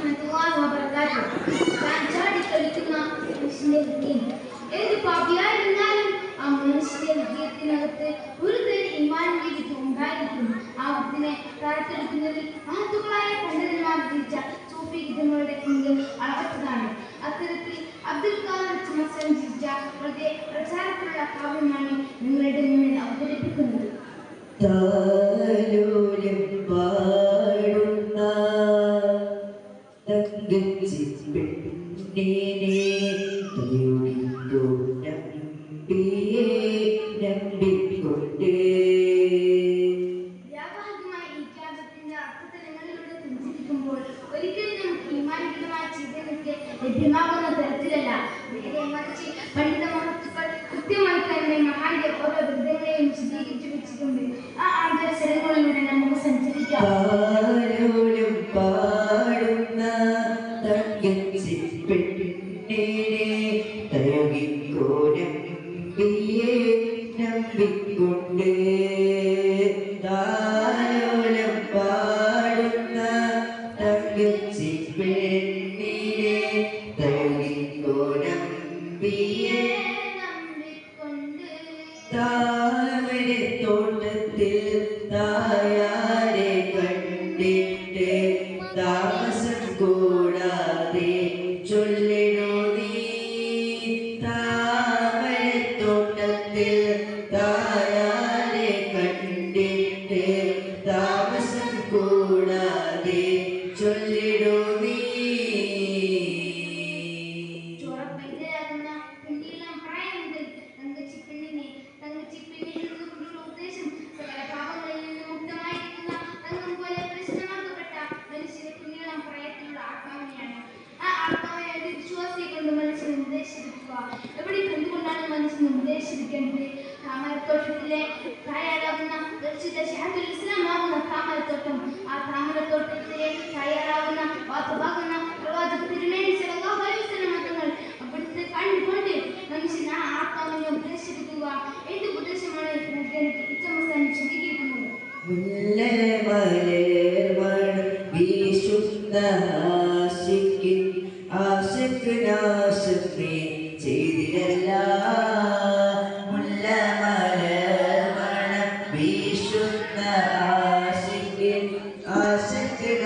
വറഹ്മത്തുള്ളാഹി വബറകാതുഹു. താൻ ചാടിക്കളിക്കുന്ന മനുഷ്യന്റെ ഹൃദയം ഏത് പാപിയായിരുന്നാലും ആ മനുഷ്യന്റെ ഹൃദയത്തിനകത്ത് ഒരു തരം ഈമാനിന്റെ വിത്ത് ഉണ്ടായിരിക്കും. ആ വിത്തിനെ താഴ്ത്തെടുക്കുന്നതിൽ മഹത്തുക്കളായ പണ്ഡിതന്മാർ വിധിച്ച സൂഫി ഗീതങ്ങളുടെ അളവറ്റതാണ്. അത്തരത്തിൽ അബ്ദുൽ ഖാദർ ചമസ്കൻ രചിച്ച വളരെ പ്രചാരത്തിലുള്ള കാവ്യമാണ് നിങ്ങളുടെ മുന്നിൽ അവതരിപ്പിക്കുന്നത്. താലോലം പാടുന്ന തങ്കച്ചിപ്പെണ്ണിനെ നമ്പിക്കൊണ്ട് വ്യാപകമായി ഈ കാവ്യത്തിന്റെ അർത്ഥതലങ്ങളിലൂടെ സഞ്ചരിക്കുമ്പോൾ ഒരിക്കലും നമുക്ക് ഈമാനികമായ ചിന്തകൾക്ക് ലഭ്യമാകുന്ന തരത്തിലല്ല, നേരെ മറിച്ച് പണ്ഡിത മഹത്തുക്കൾ കൃത്യമായി തന്നെ മഹാന്റെ ഓരോ വൃദ്ധങ്ങളെയും വിശദീകരിച്ചു വെച്ചിട്ടുണ്ട്. ആ ആന്തരസ്ഥലങ്ങളിലൂടെ നമുക്ക് സഞ്ചരിക്കാം. താലോലം പാടുന്ന തങ്കച്ചിപ്പെണ്ണിനെ നമ്പിക്കൊണ്ട് താലോലം പാടുന്ന തങ്കച്ചിപ്പെണ്ണിനെ നമ്പിയെ താമരത്തോട്ടത്തിൽ തായാരെ കണ്ടിട്ട് താമസം കൂടാതെ ചൊല്ലിടോ നീ. താമരത്തോട്ടത്തിൽ തായാരെ കണ്ടിട്ട് താമസം കൂടാതെ ചൊല്ലിടോ നീ. എവിടെ എന്തുകൊണ്ടാണ് മനുഷ്യൻ ഉദ്ദേശിക്കേണ്ടത്? താമരത്തോട്ടത്തിലെ തയ്യാറാകുന്ന ഇസ്ലാമാകുന്ന താമരത്തോട്ടം, ആ താമരത്തോട്ടത്തിലെ തയ്യാറാകുന്ന വാക്കുവാകുന്ന പ്രവാചക തിരുമേനി സല്ലല്ലാഹു അലൈഹി വസല്ലം തങ്ങൾ അവിടുത്തെ കണ്ടുകൊണ്ട് മനുഷ്യൻ ആ ആത്മാവിനെ ഉപദേശിക്കുക. എന്ത് ഉപദേശമാണ് ഇച്ചമസ്താൻ വിശദീകരിക്കുന്നത്? ആശിക്ക് നാശം നീ ചെയ്തിരല്ല.